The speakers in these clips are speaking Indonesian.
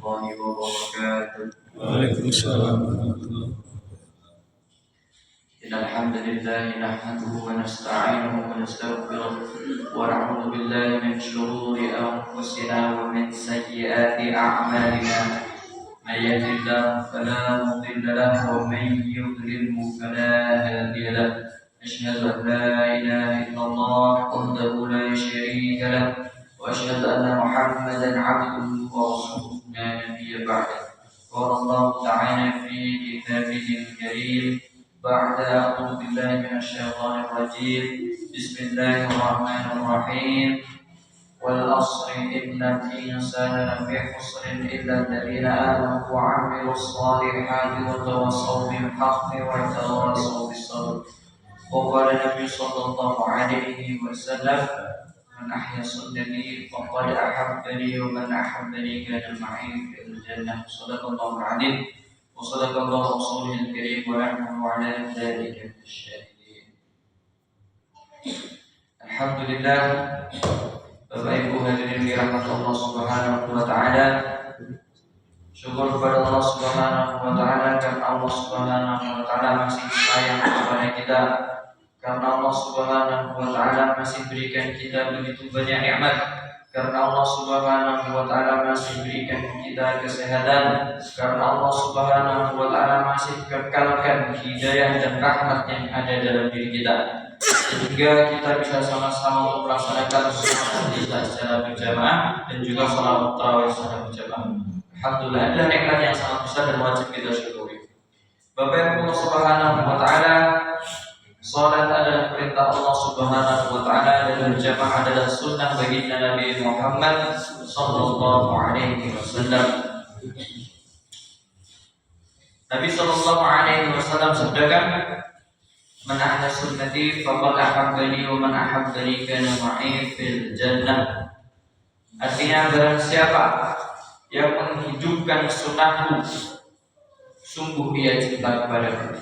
الله وبركاته. وعليكم السلام ورحمة الله. إن الحمد لله نحمده ونستعينه ونستغفره ونعوذ بالله من شرور أنفسنا ومن سيئات أعمالنا. من يهد الله فلا مضل له ومن يضلله فلا هادي له. أشهد أن لا إله إلا الله وحده لا شريك له وأشهد أن محمدا عبده ورسوله لا نبي بعده. قال الله تعالى في كتابه الكريم بعد أعوذ بالله من الشيطان الرجيم بسم الله الرحمن الرحيم والعصر إن الإنسان لفي خسر إلا الذين آمنوا وعملوا الصالحات وتواصوا بالحق وتواصوا بالصبر. وقال النبي صلى الله عليه وسلم من أحيا سنتي فقد أحبني ومن أحبني كان معي في الجنة. صدق الله العظيم وصدق الله رسوله الكريم ونحن على ذلك من الشاهدين. Alhamdulillah, Bapak Ibu hadirin dirahmati Allah Subhanahu wa taala. Syukur kepada Allah Subhanahu wa taala karena Allah Subhanahu wa taala masih sayang kepada kita. Karena Allah Subhanahu wa taala masih berikan kita begitu banyak nikmat. Karena Allah Subhanahu wa taala masih berikan kita kesehatan. Karena Allah Subhanahu wa taala masih kekalkan hidayah dan rahmat yang ada dalam diri kita, sehingga kita bisa sama-sama untuk melaksanakan sholat Isya secara berjamaah dan juga sholat tarawih secara berjamaah. Alhamdulillah, adalah nikmat yang sangat besar dan wajib kita syukuri. Bapak Ibu Allah Subhanahu wa taala, salat adalah perintah Allah Subhanahu wa taala dan berjamaah adalah sunnah bagi Nabi Muhammad sallallahu alaihi wasallam. Nabi sallallahu alaihi wasallam sabdakan, "Man ahya sunnati faqad ahabbani wa man ahabbani kana ma'i fil jannah." Artinya, barang siapa yang menghidupkan sunnahku, sungguh ia cinta kepadaku.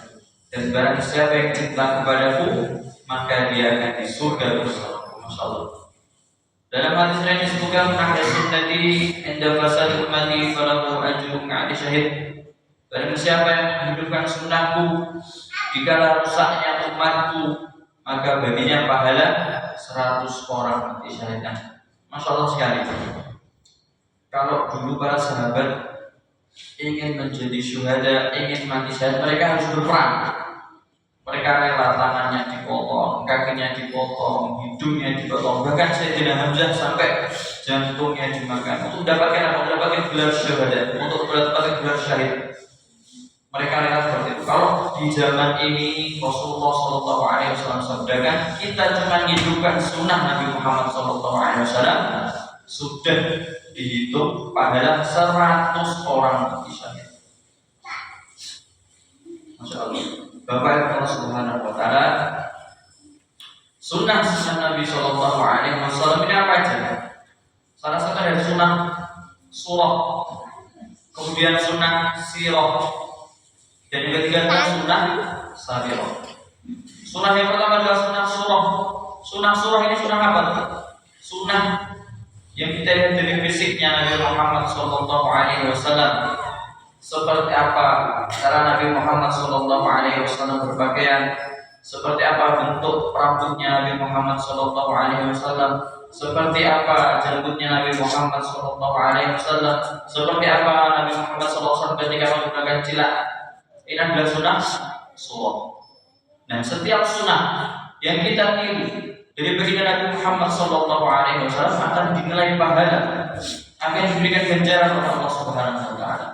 Dan barang siapa yang cinta kepadaku, maka dia akan di surga bersamaku. Masya Allah. Dalam hadis lain disebutkan, "Ahya sunnati inda fasad ummati falahu ajrun ka'adi syahid." Barang siapa yang menghidupkan sunnahku dikala rusaknya umatku, maka baginya pahala 100 orang mati syahid. Masya Allah sekali. Kalau dulu para sahabat ingin menjadi syuhada, ingin mati syahid, mereka harus berperang. Mereka rela tangannya dipotong, kakinya dipotong, hidungnya dipotong, bahkan Sayyidina Hamzah sampai jantungnya dimakan untuk mendapatkan apa? Mendapatkan gelar syuhada, untuk mendapatkan gelar syahid. Mereka rela seperti itu. Kalau di zaman ini Rasulullah Shallallahu Alaihi Wasallam sabdakan, kita cuma hidupkan sunnah Nabi Muhammad Shallallahu Alaihi Wasallam, sudah dihitung pahala 100 orang mati syahid. Masya Allah. Bapak Allah Subhanahu wa taala, sunnah Nabi Shallallahu Alaihi Wasallam ini apa aja? Salah satu dari sunnah surah, kemudian sunnah sirah, dan yang ketiga sunnah sarirah. Sunnah yang pertama adalah sunnah surah. Sunnah surah ini sunnah apa? Sunnah yang kita lihat dari fisiknya Nabi Muhammad Sallallahu Alaihi Wasallam. Seperti apa cara Nabi Muhammad Sallallahu Alaihi Wasallam berpakaian? Seperti apa bentuk rambutnya Nabi Muhammad Sallallahu Alaihi Wasallam? Seperti apa janggutnya Nabi Muhammad Sallallahu Alaihi Wasallam? Seperti apa Nabi Muhammad Sallallahu Alaihi Wasallam ketika menggunakan cilak? Ini adalah sunnah surah. Nah, setiap sunnah yang kita tiru dari baginda Nabi Muhammad Sallallahu Alaihi Wasallam akan dinilai pahala, akan diberikan ganjaran oleh Allah Subhanahu Wa Taala.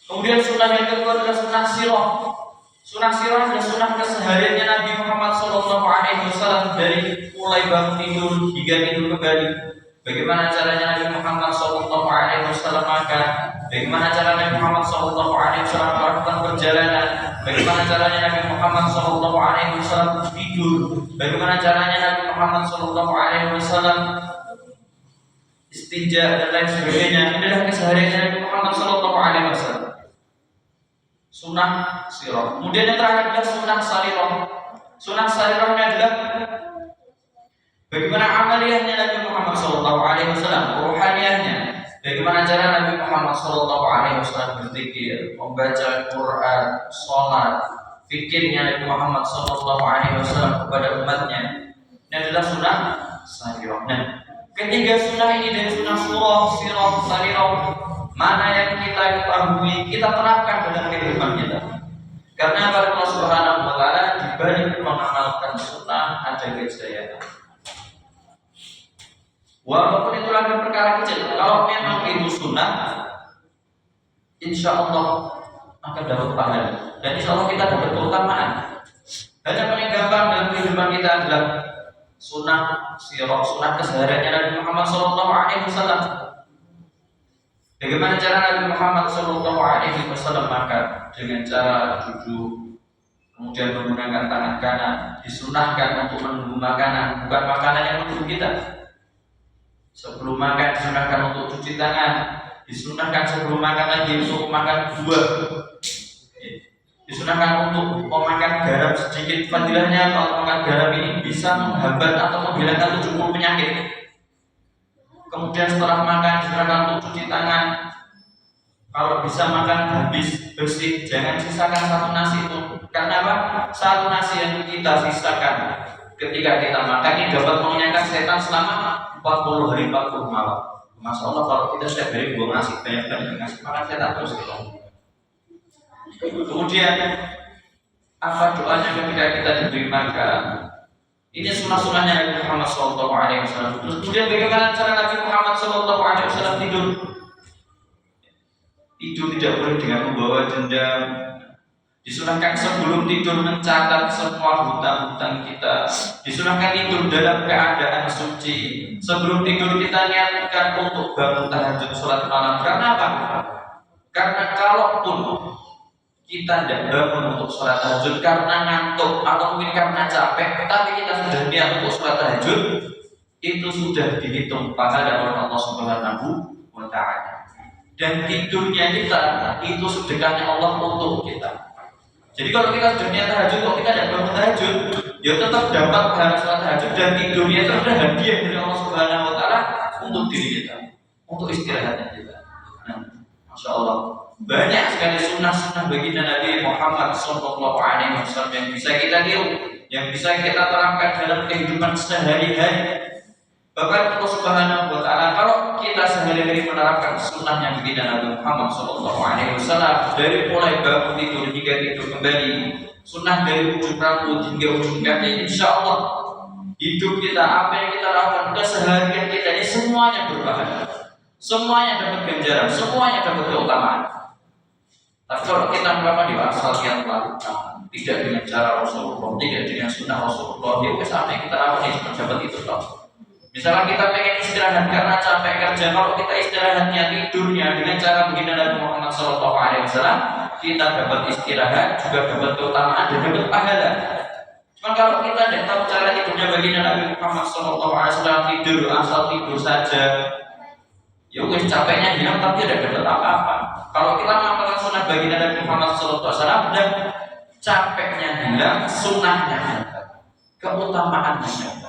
Kemudian sunnah yang kedua adalah sunnah sirah. Sunnah sirah adalah sunnah kesehariannya Nabi Muhammad Sallallahu Alaihi Wasallam dari mulai bangun tidur hingga tidur kembali. Bagaimana caranya Nabi Muhammad Sallallahu Alaihi Wasallam makan? Bagaimana cara Nabi Muhammad Sallallahu Alaihi Wasallam melakukan perjalanan? Bagaimana caranya Nabi Muhammad Sallallahu Alaihi Wasallam tidur? Bagaimana caranya Nabi Muhammad Sallallahu Alaihi Wasallam istinja dan lain sebagainya? Ini adalah keseharian Nabi Muhammad Sallallahu Alaihi Wasallam. Sunnah sirah. Kemudian yang terakhir adalah sunnah sarirah. Sunnah sarirahnya adalah bagaimana amaliyahnya Nabi Muhammad SAW, rohaniahnya, Bagaimana cara Nabi Muhammad SAW berzikir, membaca Quran, sholat, fikirnya Nabi Muhammad SAW kepada umatnya. Ini adalah sunnah sarirah. Nah, ketiga sunnah ini dari sunnah surah, sirah, sarirah, mana yang kita ketahui, kita terapkan dalam kehidupan kita. Karena Allah Subhanahu wa Ta'ala dibalik mengamalkan sunnah ada kejayaan. Walaupun itu adalah perkara kecil, kalau memang itu sunnah, insya Allah akan dapat pahala dan insya Allah kita dapat keutamaan. Dan yang paling gampang dalam kehidupan kita adalah sunnah sirah, sunnah kesehariannya Nabi Muhammad SAW. Bagaimana cara Nabi Muhammad SAW makan? Dengan cara duduk, kemudian menggunakan tangan kanan, disunahkan untuk menunggu makanan, bukan makanan yang menunggu kita. Sebelum makan disunahkan untuk cuci tangan, disunahkan sebelum makan lagi untuk makan buah, disunahkan untuk memakan garam sedikit. Fadilahnya kalau makan garam ini bisa menghambat atau menghilangkan 70 penyakit. Kemudian setelah makan disunahkan untuk cuci tangan. Kalau bisa makan habis bersih, jangan sisakan satu nasi itu. Karena apa? Satu nasi yang kita sisakan ketika kita makan ini dapat mengenyangkan setan selama 40 hari 40 malam. Masya Allah, kalau kita setiap hari buang nasi banyak-banyak ngasih makan setan terus gitu. Kemudian apa doanya ketika kita diberi makan? Ini sunnah-sunnahnya Nabi Muhammad SAW. Kemudian bagaimana cara Nabi Muhammad SAW tidur? Tidur tidak boleh dengan membawa dendam. Disunahkan sebelum tidur mencatat semua hutang-hutang kita. Disunahkan tidur dalam keadaan suci. Sebelum tidur kita niatkan untuk bangun tahajud sholat malam. Karena apa? Karena kalaupun kita tidak bangun untuk sholat tahajud karena ngantuk atau mungkin karena capek, tapi kita sudah niat untuk sholat tahajud, itu sudah dihitung pahala oleh Allah Subhanahu wa Ta'ala. Dan tidurnya kita itu sedekahnya Allah untuk kita. Jadi kalau kita sudah niat tahajud, kalau kita tidak bangun tahajud, ya tetap dapat pahala sholat tahajud dan tidurnya itu adalah hadiah dari Allah Subhanahu wa Ta'ala untuk diri kita, untuk istirahatnya kita. Nah, Masya Allah, banyak sekali sunnah-sunnah baginda Nabi Muhammad SAW yang bisa kita tiru, yang bisa kita terapkan dalam kehidupan sehari-hari. Bahkan Allah Subhanahu wa Ta'ala kalau kita sehari-hari menerapkan sunnahnya baginda Nabi Muhammad SAW dari mulai bangun tidur hingga tidur kembali, sunnah dari ujung rambut hingga ujung kaki, insya Allah hidup kita, apa yang kita lakukan, keseharian kita ini semuanya berpahala, semuanya dapat ganjaran, semuanya dapat keutamaan. Tapi kalau kita melakukan di asal yang lakukan, tidak dengan cara Rasulullah, tidak dengan sunnah Rasulullah, ya sampai kita lakukan cuma dapat itu toh. Misalnya kita pengen istirahat karena capek kerja, kalau kita istirahatnya tidurnya dengan cara begini Nabi Muhammad SAW, kita dapat istirahat, juga dapat keutamaan dan dapat pahala. Cuma kalau kita tidak tahu cara tidurnya begini Nabi Muhammad SAW, tidur asal tidur saja, ya wes capeknya hilang tapi tidak dapat apa-apa. Kalau kita mengamalkan sunnah baginda Nabi Muhammad SAW dan capeknya hilang, sunnahnya hilang, keutamaannya hilang.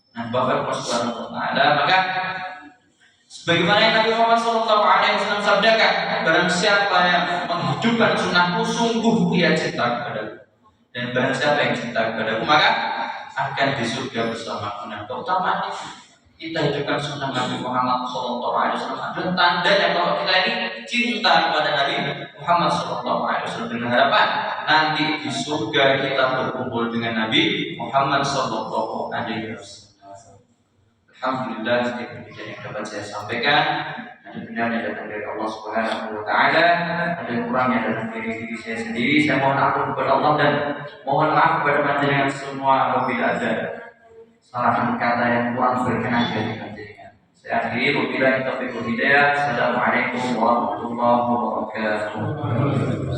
Nah, Bapak Subhanahu wa Ta'ala, maka sebagaimana yang Nabi Muhammad SAW sabdakan, barang siapa yang menghidupkan sunnahku, sungguh ia cinta kepadaku, dan barang siapa yang cinta kepadaku, maka akan di surga bersamaku. Nah, keutamaan kita hidupkan sunnah Nabi Muhammad SAW adalah tandanya kalau kita ini cinta kepada Nabi Muhammad SAW, dengan harapan nanti di surga kita berkumpul dengan Nabi Muhammad SAW. Alhamdulillah, sedikit yang dapat saya sampaikan. Ada benar yang datang dari Allah Subhanahu wa Ta'ala, ada kurangnya datang dari diri saya sendiri. Saya mohon ampun kepada Allah dan mohon maaf kepada panjenengan semua apabila ada salah kata yang kurang berkenan dari panjenengan. Saya akhiri, wabillahi taufiq wal hidayah. Assalamualaikum warahmatullahi wabarakatuh.